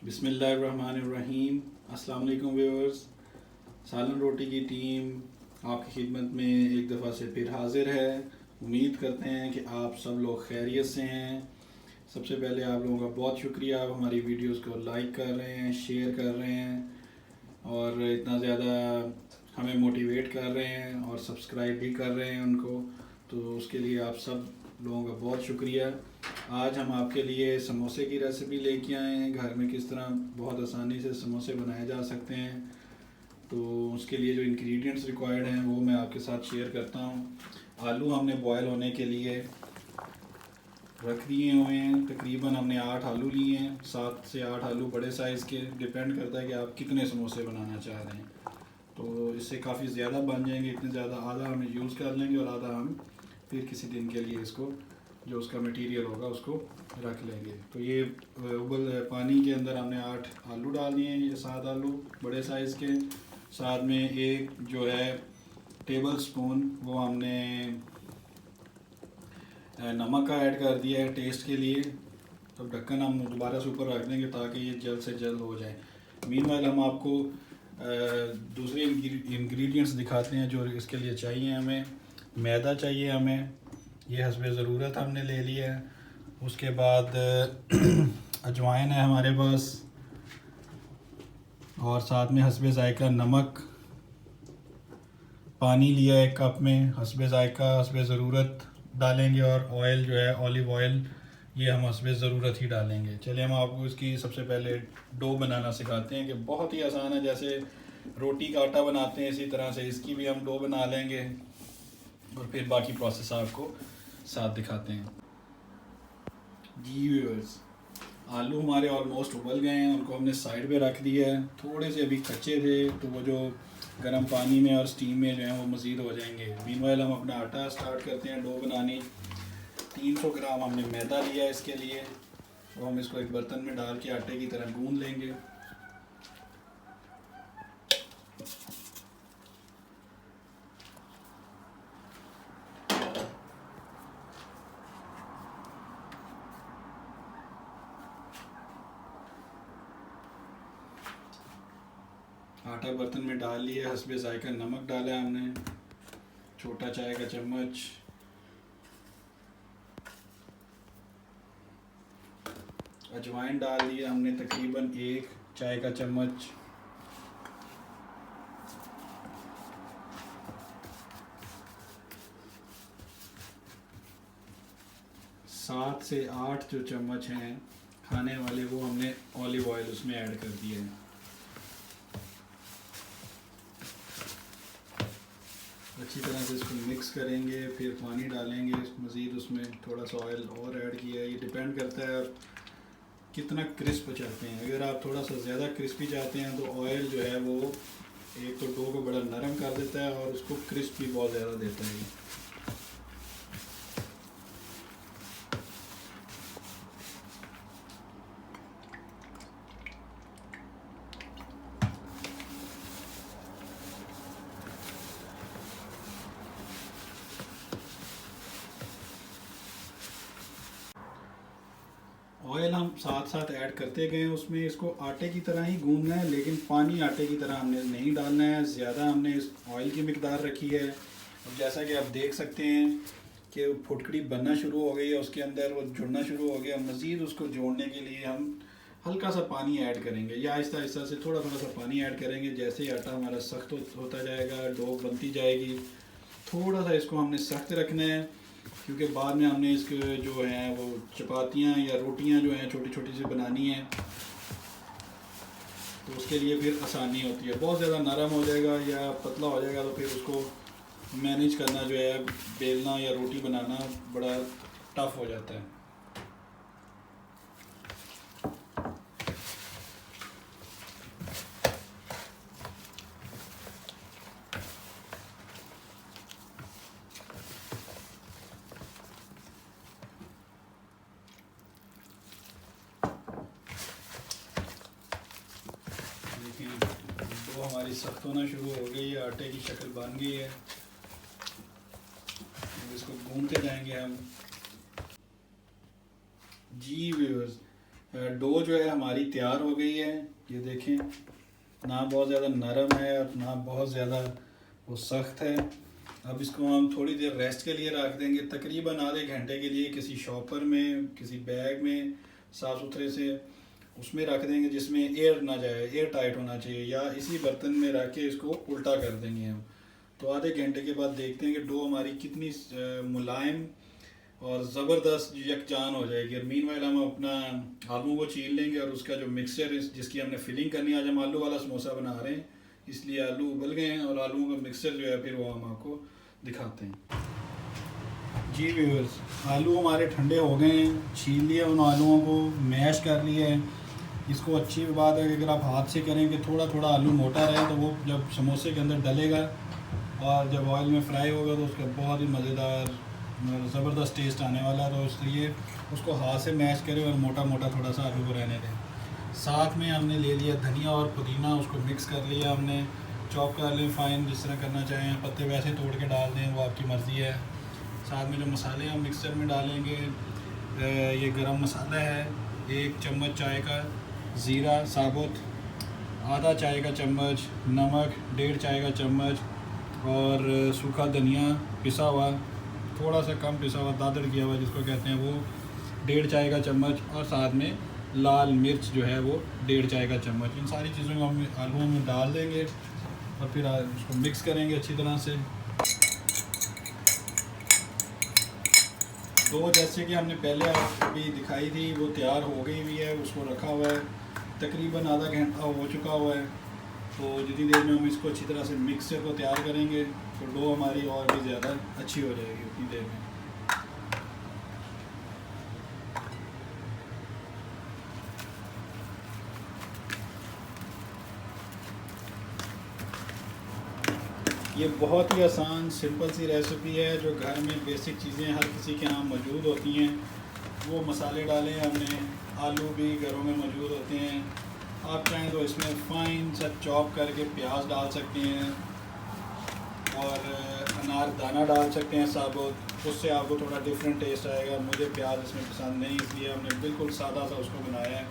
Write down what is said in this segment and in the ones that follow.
बिस्मिल्लाहिर्रहमानिर्रहीम। अस्सलाम वालेकुम व्यूअर्स। सालन रोटी की टीम आपकी खिदमत में एक दफ़ा से फिर हाज़िर है। उम्मीद करते हैं कि आप सब लोग खैरियत से हैं। सबसे पहले आप लोगों का बहुत शुक्रिया, आप हमारी वीडियोस को लाइक कर रहे हैं, शेयर कर रहे हैं और इतना ज़्यादा हमें मोटिवेट कर रहे हैं और सब्सक्राइब भी कर रहे हैं उनको, तो उसके लिए आप सब लोगों का बहुत शुक्रिया। आज हम आपके लिए समोसे की रेसिपी लेके आए हैं, घर में किस तरह बहुत आसानी से समोसे बनाए जा सकते हैं। तो उसके लिए जो इंग्रेडिएंट्स रिक्वायर्ड हैं वो मैं आपके साथ शेयर करता हूँ। आलू हमने बॉयल होने के लिए रख दिए हुए हैं। तकरीबन हमने 8 आलू लिए हैं, 7 से 8 आलू बड़े साइज़ के। डिपेंड करता है कि आप कितने समोसे बनाना चाह रहे हैं, तो इससे काफ़ी ज़्यादा बन जाएंगे। इतने ज़्यादा आधा हम यूज़ कर लेंगे और आधा हम फिर किसी दिन के लिए इसको जो उसका मटेरियल होगा उसको रख लेंगे। तो ये उबल पानी के अंदर हमने 8 आलू डाल दिए हैं, ये 7 आलू बड़े साइज़ के। साथ में एक जो है टेबल स्पून वो हमने नमक का ऐड कर दिया है टेस्ट के लिए। तो ढक्कन हम दोबारा से ऊपर रख देंगे ताकि ये जल्द से जल्द हो जाए। मीनवाइल हम आपको दूसरे इंग्रेडिएंट्स दिखाते हैं जो इसके लिए चाहिए। हमें मैदा चाहिए, हमें ये हस्बे ज़रूरत हमने ले लिया है। उसके बाद अजवाइन है हमारे पास, और साथ में हस्बे ज़ायका नमक। पानी लिया है 1 कप में, हस्बे ज़ायका हस्बे ज़रूरत डालेंगे। और ऑयल जो है ऑलिव ऑयल, ये हम हस्बे ज़रूरत ही डालेंगे। चलिए हम आपको इसकी सबसे पहले डो बनाना सिखाते हैं कि बहुत ही आसान है। जैसे रोटी का आटा बनाते हैं इसी तरह से इसकी भी हम डो बना लेंगे और फिर बाकी प्रोसेस आपको साथ दिखाते हैं। जी व्यूअर्स, आलू हमारे ऑलमोस्ट उबल गए हैं, उनको हमने साइड पे रख दिया है। थोड़े से अभी कच्चे थे तो वो जो गर्म पानी में और स्टीम में जो है वो मज़ीद हो जाएंगे। मीनवाइल हम अपना आटा स्टार्ट करते हैं डो बनानी। 300 ग्राम हमने मैदा लिया है इसके लिए, तो हम इसको एक बर्तन में डाल के आटे की तरह गूंद लेंगे। आटा बर्तन में डाल लिया, हस्बे ज़ायका नमक डाला है हमने, छोटा चाय का चम्मच। अजवाइन डाल दिया हमने तकरीबन 1 चाय का चम्मच। सात से 8 जो चम्मच हैं खाने वाले वो हमने ऑलिव ऑयल उसमें ऐड कर दिए हैं। अच्छी तरह से इसको मिक्स करेंगे, फिर पानी डालेंगे मज़ीद। उसमें थोड़ा सा ऑयल और ऐड किया है। ये डिपेंड करता है आप कितना क्रिस्प चाहते हैं। अगर आप थोड़ा सा ज़्यादा क्रिस्पी चाहते हैं तो ऑयल जो है वो एक तो डो को बड़ा नरम कर देता है और उसको क्रिस्प भी बहुत ज़्यादा देता है। ऑयल हम साथ साथ ऐड करते गए उसमें। इसको आटे की तरह ही गूंदना है, लेकिन पानी आटे की तरह हमने नहीं डालना है। ज़्यादा हमने इस ऑयल की मिकदार रखी है। अब जैसा कि आप देख सकते हैं कि फुटकड़ी बनना शुरू हो गई है, उसके अंदर वो जुड़ना शुरू हो गया। मज़ीद उसको जोड़ने के लिए हम हल्का सा पानी ऐड करेंगे, या आहिस्ता आहिस्ता से थोड़ा थोड़ा सा पानी ऐड करेंगे। जैसे ही आटा हमारा सख्त होता जाएगा, डो बनती जाएगी, थोड़ा सा इसको हमने सख्त रखना है, क्योंकि बाद में हमने इसके जो हैं वो चपातियाँ या रोटियाँ जो हैं छोटी छोटी सी बनानी है, तो उसके लिए फिर आसानी होती है। बहुत ज़्यादा नरम हो जाएगा या पतला हो जाएगा तो फिर उसको मैनेज करना जो है, बेलना या रोटी बनाना बड़ा टफ हो जाता है। वो हमारी सख्त होना शुरू हो गई है, आटे की शक्ल बन गई है। इसको गूंदते जाएंगे हम। जी व्यूअर्स, डो जो है हमारी तैयार हो गई है। ये देखें, ना बहुत ज़्यादा नरम है और ना बहुत ज़्यादा वो सख्त है। अब इसको हम थोड़ी देर रेस्ट के लिए रख देंगे, तकरीबन आधे घंटे के लिए, किसी शॉपर में, किसी बैग में साफ़ सुथरे से उसमें रख देंगे जिसमें एयर ना जाए, एयर टाइट होना चाहिए, या इसी बर्तन में रख के इसको उल्टा कर देंगे हम। तो आधे घंटे के बाद देखते हैं कि डो हमारी कितनी मुलायम और ज़बरदस्त यकजान हो जाएगी। और मीनवाइल हम अपना आलू को छील लेंगे और उसका जो मिक्सचर जिसकी हमने फिलिंग करनी है, आज हम आलू वाला समोसा बना रहे हैं इसलिए आलू उबल गए हैं और आलूओं का मिक्सचर जो है फिर वो हम आपको दिखाते हैं। जी व्यूअर्स, आलू हमारे ठंडे हो गए हैं, छील लिए उन आलूओं को, मैश कर लिए है। इसको अच्छी बात है कि अगर आप हाथ से करें कि थोड़ा थोड़ा आलू मोटा रहे तो वो जब समोसे के अंदर डलेगा और जब ऑयल में फ्राई होगा तो उसका बहुत ही मज़ेदार ज़बरदस्त टेस्ट आने वाला है। तो इसलिए उसको हाथ से मैश करें और मोटा मोटा थोड़ा सा आलू को रहने दें। साथ में हमने ले लिया धनिया और पुदीना, उसको मिक्स कर लिया हमने, चॉप कर लें फाइन, जिस तरह करना चाहें, पत्ते वैसे तोड़ के डाल दें, वो आपकी मर्ज़ी है। साथ में जो मसाले हम मिक्सचर में डालेंगे, ये गरम मसाला है 1 चम्मच चाय का, ज़ीरा साबुत आधा चाय का चम्मच, नमक 1.5 चाय का चम्मच, और सूखा धनिया पिसा हुआ, थोड़ा सा कम पिसा हुआ, दादड़ किया हुआ जिसको कहते हैं, वो 1.5 चाय का चम्मच, और साथ में लाल मिर्च जो है वो 1.5 चाय का चम्मच। इन सारी चीज़ों को हम आलूओं में डाल देंगे और फिर उसको मिक्स करेंगे अच्छी तरह से। तो जैसे कि हमने पहले अभी दिखाई थी वो तैयार हो गई हुई है, उसको रखा हुआ है, तकरीबन आधा घंटा हो चुका हुआ है। तो जितनी देर में हम इसको अच्छी तरह से मिक्सचर को तैयार करेंगे तो डो हमारी और भी ज़्यादा अच्छी हो जाएगी उतनी देर में। ये बहुत ही आसान सिंपल सी रेसिपी है जो घर में बेसिक चीज़ें हर किसी के यहाँ मौजूद होती हैं। वो मसाले डाले हमने, आलू भी घरों में मौजूद होते हैं। आप चाहें तो इसमें फ़ाइन सा चॉप करके प्याज डाल सकते हैं और अनार दाना डाल सकते हैं साबुत, उससे आपको थोड़ा डिफरेंट टेस्ट आएगा। मुझे प्याज इसमें पसंद नहीं, इसलिए हमने बिल्कुल सादा सा उसको बनाया है।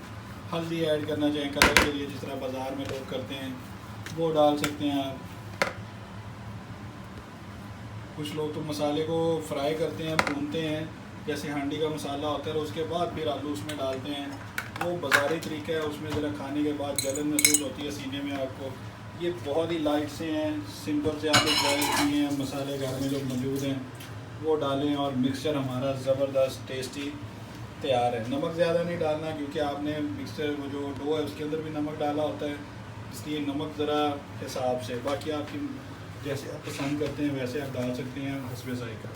हल्दी ऐड करना चाहें कलर के लिए, जिस तरह बाज़ार में लोग करते हैं, वो डाल सकते हैं आप। कुछ लोग तो मसाले को फ्राई करते हैं, भूनते हैं, जैसे हांडी का मसाला होता है, और उसके बाद फिर आलू उसमें डालते हैं। वो बाज़ारी तरीका है, उसमें ज़रा खाने के बाद जलन महसूस होती है सीने में आपको। ये बहुत ही लाइट से हैं, सिंपल से आपको ट्राई किए हैं। मसाले घर में जो मौजूद हैं वो डालें और मिक्सचर हमारा ज़बरदस्त टेस्टी तैयार है। नमक ज़्यादा नहीं डालना क्योंकि आपने मिक्सचर वो जो डो है उसके अंदर भी नमक डाला होता है, इसलिए नमक ज़रा हिसाब से, बाकी आपकी जैसे आप पसंद करते हैं वैसे आप डाल सकते हैं हस्बे ज़ायक़ा।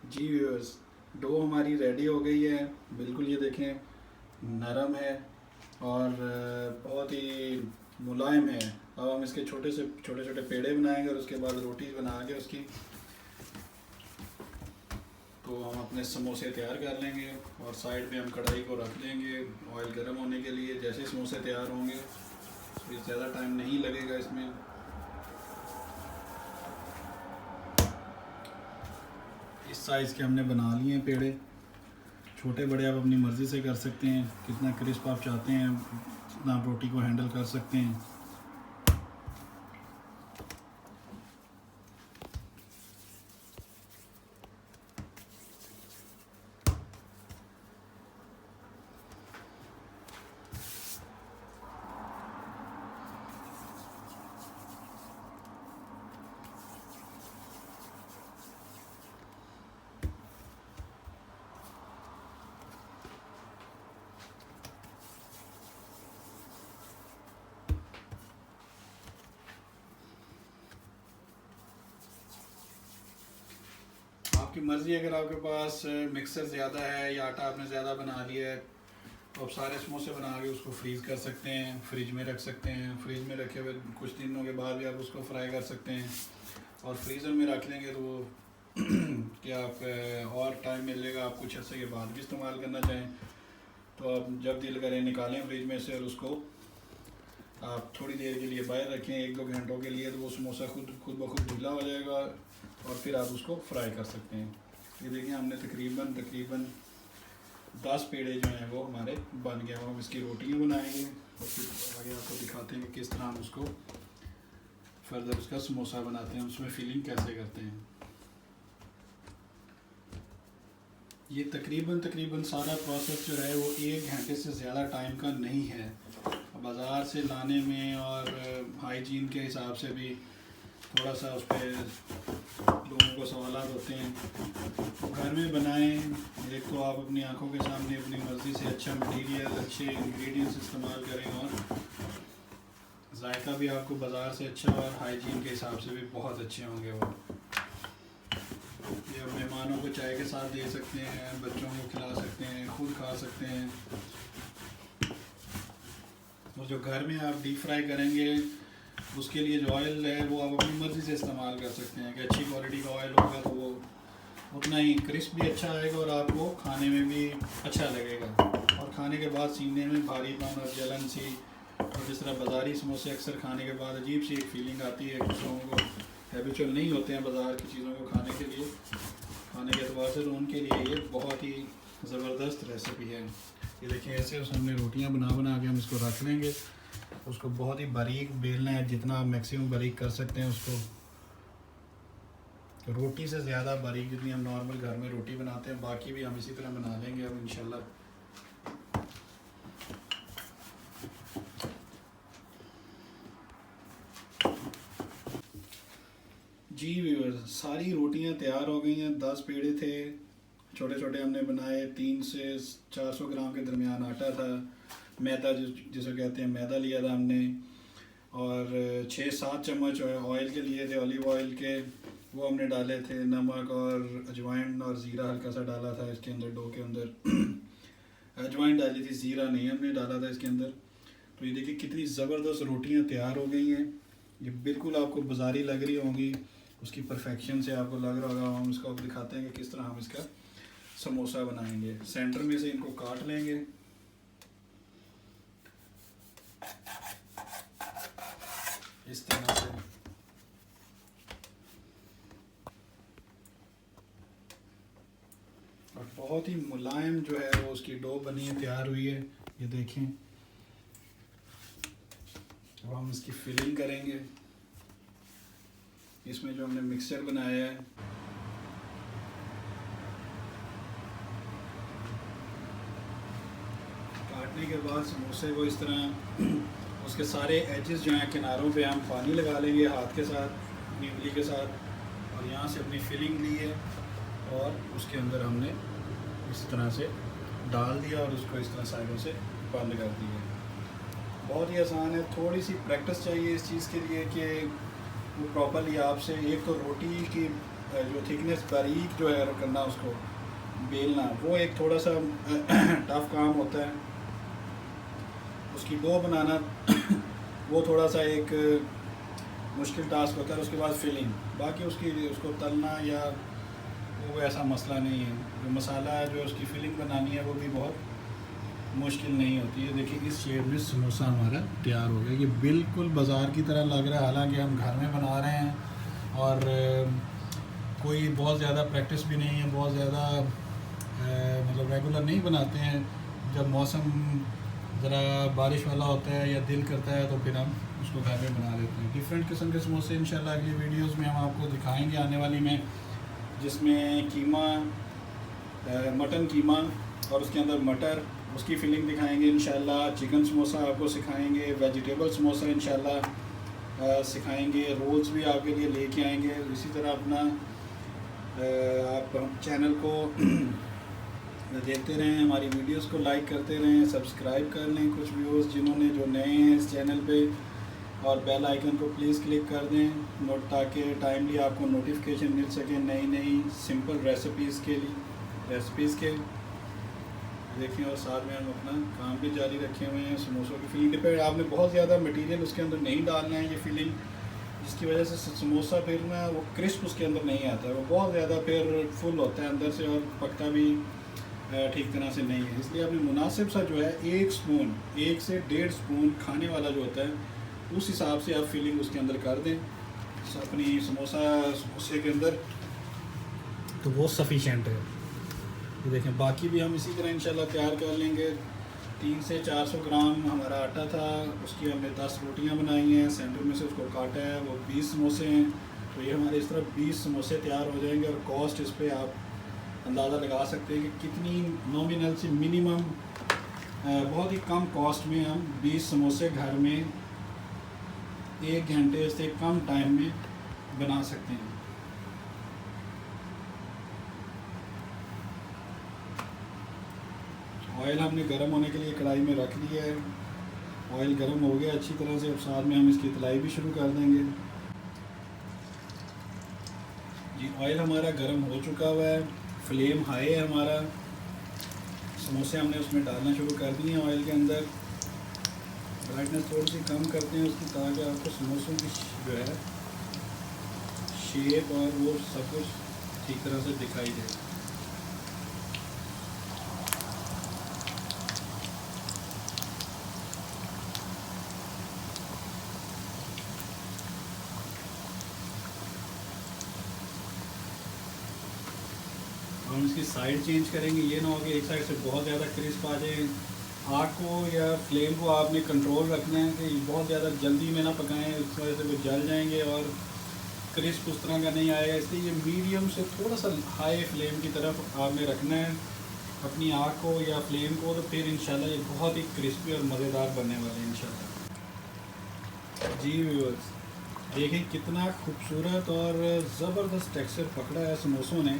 जी व्यूअर्स, डो हमारी रेडी हो गई है, बिल्कुल ये देखें नरम है और बहुत ही मुलायम है। अब हम इसके छोटे छोटे पेड़े बनाएंगे और उसके बाद रोटी बना के उसकी, तो हम अपने समोसे तैयार कर लेंगे और साइड पे हम कढ़ाई को रख देंगे ऑयल गर्म होने के लिए। जैसे समोसे तैयार होंगे, फिर ज़्यादा टाइम नहीं लगेगा इसमें। इस साइज़ के हमने बना लिए हैं पेड़े, छोटे बड़े आप अपनी मर्ज़ी से कर सकते हैं, कितना क्रिस्प आप चाहते हैं उतना आप रोटी को हैंडल कर सकते हैं। आपकी मर्ज़ी, अगर आपके पास मिक्सर ज़्यादा है या आटा आपने ज़्यादा बना लिया है तो आप सारे समोसे बना के उसको फ्रीज़ कर सकते हैं, फ्रिज में रख सकते हैं। फ्रिज में रखे हुए कुछ दिनों के बाद भी आप उसको फ्राई कर सकते हैं, और फ्रीज़र में रख लेंगे तो वो कि आप और टाइम मिलेगा, आप कुछ अर्से के बाद भी इस्तेमाल करना चाहें तो आप जब दिल करें निकालें फ्रिज में से और उसको आप थोड़ी देर के लिए बाहर रखें, 1-2 घंटों के लिए, तो वो समोसा खुद ब खुद ढीला हो जाएगा और फिर आप उसको फ्राई कर सकते हैं। ये देखिए हमने तकरीबन 10 पेड़े जो हैं वो हमारे बन गए। हम इसकी रोटियां बनाएंगे और फिर आगे आपको दिखाते हैं कि किस तरह हम उसको फर्दर उसका समोसा बनाते हैं, उसमें फिलिंग कैसे करते हैं। ये तकरीबन सारा प्रोसेस जो है वो 1 घंटे से ज़्यादा टाइम का नहीं है। बाज़ार से लाने में और हाइजीन के हिसाब से भी थोड़ा सा उस पर लोगों को सवालात होते हैं। तो घर में बनाएं। एक तो आप अपनी आंखों के सामने अपनी मर्ज़ी से अच्छा मटेरियल, अच्छे इंग्रेडिएंट्स इस्तेमाल करें और जायका भी आपको बाज़ार से अच्छा और हाइजीन के हिसाब से भी बहुत अच्छे होंगे वो। ये मेहमानों को चाय के साथ दे सकते हैं, बच्चों को खिला सकते हैं, खुद खा सकते हैं। और जो घर में आप डीप फ्राई करेंगे उसके लिए जो ऑयल है वो आप अपनी मर्ज़ी से इस्तेमाल कर सकते हैं कि अच्छी क्वालिटी का ऑयल होगा तो वो उतना ही क्रिस्प भी अच्छा आएगा और आपको खाने में भी अच्छा लगेगा। और खाने के बाद सीने में भारीपन और जलन सी, और जिस तरह बाज़ारी समोसे अक्सर खाने के बाद अजीब सी एक फीलिंग आती है, कुछ लोगों को हैबिचुअल नहीं होते हैं बाज़ार की चीज़ों को खाने के लिए, खाने के अतबार से, तो उनके लिए ये बहुत ही ज़बरदस्त रेसिपी है। ये देखिए ऐसे हमने रोटियां बना के हम इसको रख लेंगे। उसको बहुत ही बारीक बेलना है, जितना आप मैक्सिमम बारीक कर सकते हैं उसको, रोटी से ज़्यादा बारीक जितनी हम नॉर्मल घर में रोटी बनाते हैं। बाकी भी हम इसी तरह बना लेंगे अब इंशाल्लाह। जी व्यूअर्स, सारी रोटियां तैयार हो गई हैं। 10 पेड़े थे, छोटे छोटे हमने बनाए। 300 से 400 ग्राम के दरमियान आटा था, मैदा जिसे कहते हैं मैदा लिया था हमने, और 6-7 चम्मच ऑयल के लिए थे, ऑलिव ऑयल के, वो हमने डाले थे। नमक और अजवाइन और ज़ीरा हल्का सा डाला था इसके अंदर, डो के अंदर अजवाइन डाली थी, ज़ीरा नहीं हमने डाला था इसके अंदर। तो ये देखिए कितनी ज़बरदस्त रोटियां तैयार हो गई हैं। ये बिल्कुल आपको बाज़ारी लग रही होंगी, उसकी परफेक्शन से आपको लग रहा होगा। हम इसको अब दिखाते हैं कि किस तरह हम इसका समोसा बनाएंगे। सेंटर में से इनको काट लेंगे, इस तरह से। और बहुत ही मुलायम जो है वो उसकी डो बनी है, तैयार हुई है, ये देखें। अब हम इसकी फिलिंग करेंगे इसमें जो हमने मिक्सचर बनाया है। काटने के बाद समोसे को इस तरह उसके सारे एजेस जो हैं किनारों पे हम पानी लगा लेंगे हाथ के साथ, अपनी उंगली के साथ, और यहाँ से अपनी फिलिंग ली है और उसके अंदर हमने इस तरह से डाल दिया और उसको इस तरह साइडों से बंद कर दिया। बहुत ही आसान है, थोड़ी सी प्रैक्टिस चाहिए इस चीज़ के लिए कि वो प्रॉपरली आपसे, एक तो रोटी की जो थिकनेस बारीक जो है करना, उसको बेलना, वो एक थोड़ा सा टफ काम होता है। उसकी डो बनाना वो थोड़ा सा एक मुश्किल टास्क होता है। उसके बाद फिलिंग, बाकी उसको तलना या वो ऐसा मसला नहीं है। जो मसाला जो उसकी फिलिंग बनानी है वो भी बहुत मुश्किल नहीं होती है। देखिए इस शेप में समोसा हमारा तैयार हो गया। ये बिल्कुल बाज़ार की तरह लग रहा है, हालांकि हम घर में बना रहे हैं और कोई बहुत ज़्यादा प्रैक्टिस भी नहीं है, बहुत ज़्यादा मतलब रेगुलर नहीं बनाते हैं। जब मौसम ज़रा बारिश वाला होता है या दिल करता है तो फिर हम उसको घर में बना लेते हैं। डिफरेंट किस्म के समोसे इंशाल्लाह अगली वीडियोज़ में हम आपको दिखाएँगे आने वाली में, जिसमें कीमा, मटन कीमा और उसके अंदर मटर, उसकी फिलिंग दिखाएंगे इंशाल्लाह। चिकन समोसा आपको सिखाएंगे, वेजिटेबल समोसा इंशाल्लाह सिखाएंगे, रोल्स भी आपके लिए लेके आएंगे। इसी तरह अपना आप चैनल को देखते रहें, हमारी वीडियोस को लाइक करते रहें, सब्सक्राइब कर लें कुछ व्यूअर्स जिन्होंने, जो नए हैं इस चैनल पे, और बेल आइकन को प्लीज़ क्लिक कर दें ताकि टाइमली आपको नोटिफिकेशन मिल सके नई सिंपल रेसिपीज़ के। देखें, और साथ में हम अपना काम भी जारी रखे हुए हैं। समोसों की फिलिंग पे आपने बहुत ज़्यादा मटेरियल उसके अंदर नहीं डालना है, ये फिलिंग, जिसकी वजह से समोसा फिर ना वो क्रिस्प उसके अंदर नहीं आता है, वो बहुत ज़्यादा फिर फुल होता है अंदर से और पकता भी ठीक तरह से नहीं है। इसलिए आपने मुनासिब सा जो है 1 स्पून, 1 से 1.5 स्पून खाने वाला जो होता है उस हिसाब से आप फिलिंग उसके अंदर कर दें अपनी समोसे के अंदर, तो वो सफिशेंट है। ये देखें, बाकी भी हम इसी तरह इंशाल्लाह तैयार कर लेंगे। 300 से 400 ग्राम हमारा आटा था, उसकी हमने 10 रोटियां बनाई हैं, सेंटर में से उसको काटा है, वो 20 समोसे हैं। तो ये हमारे इस तरह 20 समोसे तैयार हो जाएंगे। और कॉस्ट इस पर आप अंदाज़ा लगा सकते हैं कि कितनी नॉमिनल सी मिनिमम बहुत ही कम कॉस्ट में हम 20 समोसे घर में 1 घंटे से कम टाइम में बना सकते हैं। ऑयल हमने गर्म होने के लिए कढ़ाई में रख दिया है। ऑयल गर्म हो गया अच्छी तरह से। अब साथ में हम इसकी तलाई भी शुरू कर देंगे। जी, ऑयल हमारा गर्म हो चुका हुआ है, फ्लेम हाई है हमारा। समोसे हमने उसमें डालना शुरू कर दिए हैं ऑयल के अंदर। ब्राइटनेस थोड़ी सी कम करते हैं उसकी, ताकि आपको समोसों की जो है शेप और वो सब कुछ ठीक तरह से दिखाई दे। हम इसकी साइड चेंज करेंगे। ये ना हो कि एक साइड से बहुत ज़्यादा क्रिस्प आ जाए। आग को या फ्लेम को आपने कंट्रोल रखना है कि बहुत ज़्यादा जल्दी में ना पकाएं, इस वजह से वो जल जाएंगे और क्रिस्प उस तरह का नहीं आएगा। इसलिए ये मीडियम से थोड़ा सा हाई फ्लेम की तरफ आपने रखना है अपनी आग को या फ्लेम को। तो फिर इंशाल्लाह ये बहुत ही क्रिस्पी और मज़ेदार बनने वाले हैं इंशाल्लाह। जी व्यूअर्स, देखें कितना खूबसूरत और ज़बरदस्त टेक्सचर पकड़ा है समोसों ने।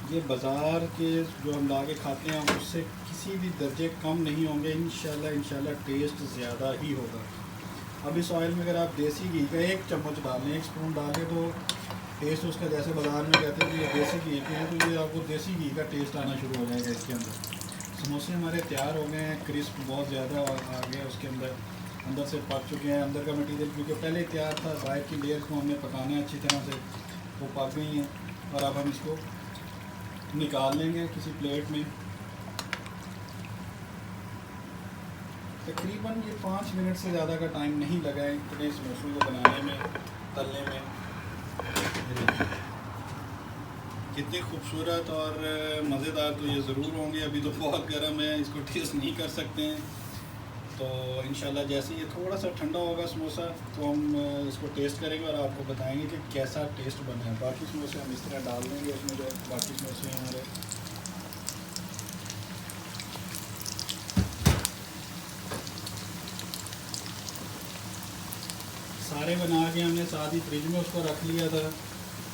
ये बाज़ार के जो हम ला के खाते हैं उससे किसी भी दर्जे कम नहीं होंगे इंशाल्लाह टेस्ट ज़्यादा ही होगा। अब इस ऑयल में अगर आप देसी घी का 1 चम्मच डाल लें, 1 स्पून डाल लें, तो टेस्ट उसका जैसे बाज़ार में कहते हैं कि ये देसी घी के हैं, तो ये आपको देसी घी का टेस्ट आना शुरू हो जाएगा इसके अंदर। समोसे हमारे तैयार हो गए हैं, क्रिस्प बहुत ज़्यादा आ गया उसके अंदर से पक चुके हैं। अंदर का मटीरियल क्योंकि पहले तैयार था, बाहर की लेयर को हमने पकाना है अच्छी तरह से, वो पक गई हैं। और अब हम इसको निकाल लेंगे किसी प्लेट में। तकरीबन ये 5 मिनट से ज़्यादा का टाइम नहीं लगा है इतने समोसों को बनाने में, तलने में। कितने खूबसूरत और मज़ेदार तो ये ज़रूर होंगे। अभी तो बहुत गर्म है, इसको टेस्ट नहीं कर सकते हैं। तो इंशाल्लाह जैसे ये थोड़ा सा ठंडा होगा समोसा, तो हम इसको टेस्ट करेंगे और आपको बताएंगे कि कैसा टेस्ट बना है। बाकी समोसे हम इस तरह डाल देंगे उसमें, जो बाकी समोसे हैं हमारे। सारे बना के हमने साथ ही फ्रिज में उसको रख लिया था।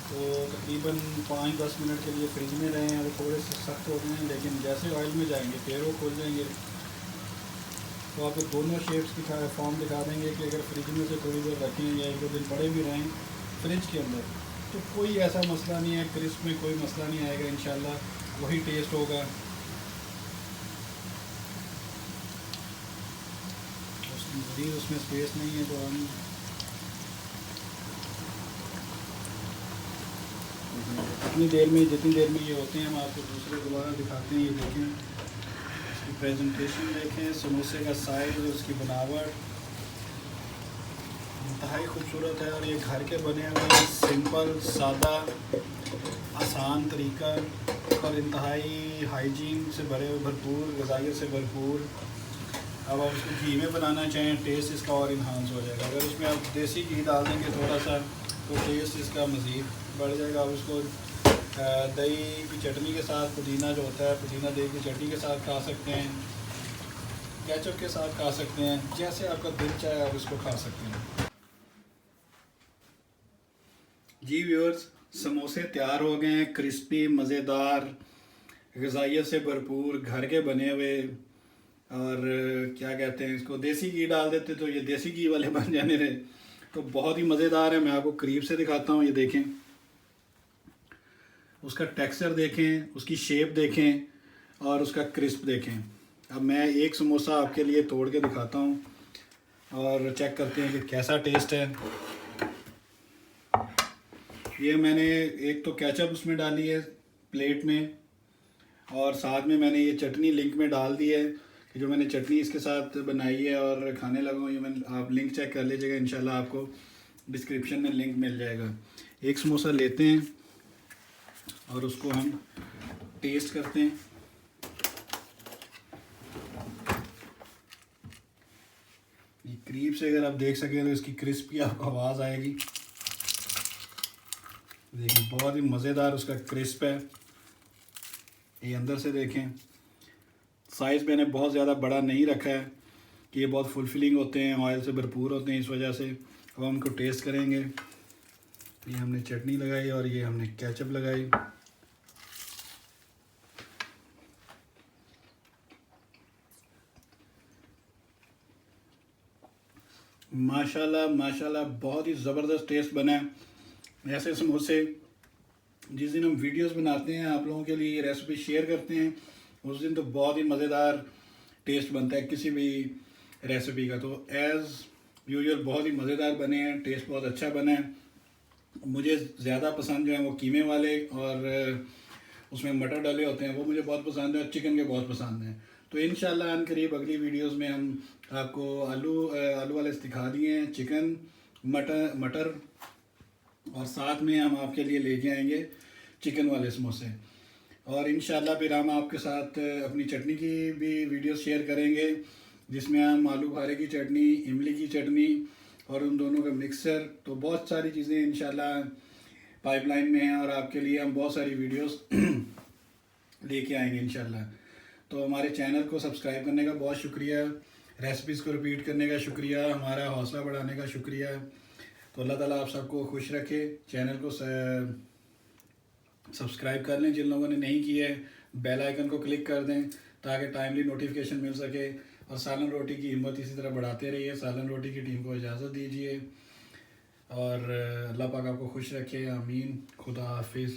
तो तकरीबन 5-10 मिनट के लिए फ्रिज में रहे हैं। वो थोड़े से सख्त हो गए हैं, लेकिन जैसे ऑयल में जाएंगे फिर वो खुल जाएंगे। तो आपको दोनों शेप्स फॉर्म दिखा देंगे कि अगर फ्रिज में से थोड़ी देर रखें या 1-2 दिन पड़े भी रहें फ्रिज के अंदर, तो कोई ऐसा मसला नहीं है, क्रिस्प में कोई मसला नहीं आएगा इंशाल्लाह, वही टेस्ट होगा। मज़ीद उसमें स्पेस नहीं है, तो हम जितनी देर में ये होते हैं हम आपको दूसरे दोबारा दिखाते हैं। ये देखें, इसकी प्रेजेंटेशन देखें, समोसे का साइज़, उसकी बनावट इंतहाई खूबसूरत है। और ये घर के बने हुए हैं, सिंपल सादा आसान तरीका और इंतहाई हाइजीन से भरपूर, ग़िज़ाइयत से भरपूर। अब आप उसको घी में बनाना चाहें, टेस्ट इसका और इन्हांस हो जाएगा। अगर उसमें आप देसी घी डाल देंगे थोड़ा सा, तो टेस्ट इसका मज़ीद बढ़ जाएगा। आप उसको दही की चटनी के साथ, पुदीना जो होता है, पुदीना दही की चटनी के साथ खा सकते हैं, केचप के साथ खा सकते हैं, जैसे आपका दिल चाहे आप इसको खा सकते हैं। जी व्यूअर्स, समोसे तैयार हो गए हैं, क्रिस्पी, मज़ेदार, ग़िज़ाइयत से भरपूर, घर के बने हुए। और क्या कहते हैं इसको, देसी घी डाल देते तो ये देसी घी वाले बन जाने रहे। तो बहुत ही मज़ेदार है। मैं आपको करीब से दिखाता हूँ। ये देखें, उसका टेक्सचर देखें, उसकी शेप देखें और उसका क्रिस्प देखें। अब मैं एक समोसा आपके लिए तोड़ के दिखाता हूँ और चेक करते हैं कि कैसा टेस्ट है। ये मैंने एक तो केचप उसमें डाली है प्लेट में, और साथ में मैंने ये चटनी लिंक में डाल दी है कि जो मैंने चटनी इसके साथ बनाई है और खाने लगा हूँ। ये मैंने, आप लिंक चेक कर लीजिएगा, इंशाल्लाह आपको डिस्क्रिप्शन में लिंक मिल जाएगा। एक समोसा लेते हैं और उसको हम टेस्ट करते हैं। ये करीब से अगर आप देख सकें तो इसकी क्रिस्पी आपको आवाज़ आएगी। देखिए बहुत ही मज़ेदार उसका क्रिस्प है। ये अंदर से देखें, साइज़ मैंने बहुत ज़्यादा बड़ा नहीं रखा है कि ये बहुत फुलफिलिंग होते हैं, ऑयल से भरपूर होते हैं, इस वजह से। अब हम इनको टेस्ट करेंगे। ये हमने चटनी लगाई और ये हमने केचप लगाई। माशाल्लाह माशाल्लाह बहुत ही ज़बरदस्त टेस्ट बना है। ऐसे समोसे जिस दिन हम वीडियोस बनाते हैं, आप लोगों के लिए ये रेसिपी शेयर करते हैं, उस दिन तो बहुत ही मज़ेदार टेस्ट बनता है किसी भी रेसिपी का। तो एज़ यूजुअल बहुत ही मज़ेदार बने हैं, टेस्ट बहुत अच्छा बना है। मुझे ज़्यादा पसंद जो है वो कीमे वाले और उसमें मटर डाले होते हैं, वो मुझे बहुत पसंद है, और चिकन के बहुत पसंद हैं। तो इंशाल्लाह अनकरीब अगली वीडियोस में हम आपको आलू वाले दिखा दिए हैं, चिकन, मटर और साथ में हम आपके लिए लेके आएंगे चिकन वाले समोसे। और इंशाल्लाह फिर हम आपके साथ अपनी चटनी की भी वीडियो शेयर करेंगे, जिसमें हम आलू बुखारे की चटनी, इमली की चटनी और उन दोनों का मिक्सचर, तो बहुत सारी चीज़ें इंशाल्लाह पाइपलाइन में हैं और आपके लिए हम बहुत सारी वीडियोस लेके आएंगे इंशाल्लाह। तो हमारे चैनल को सब्सक्राइब करने का बहुत शुक्रिया, रेसिपीज़ को रिपीट करने का शुक्रिया, हमारा हौसला बढ़ाने का शुक्रिया। तो अल्लाह ताला आप सबको खुश रखे। चैनल को सब्सक्राइब कर लें जिन लोगों ने नहीं किया है, बेल आइकन को क्लिक कर दें ताकि टाइमली नोटिफिकेशन मिल सके। और सालन रोटी की हिम्मत इसी तरह बढ़ाते रहिए। सालन रोटी की टीम को इजाज़त दीजिए और अल्लाह पाक आपको खुश रखे। आमीन। खुदा हाफिज़।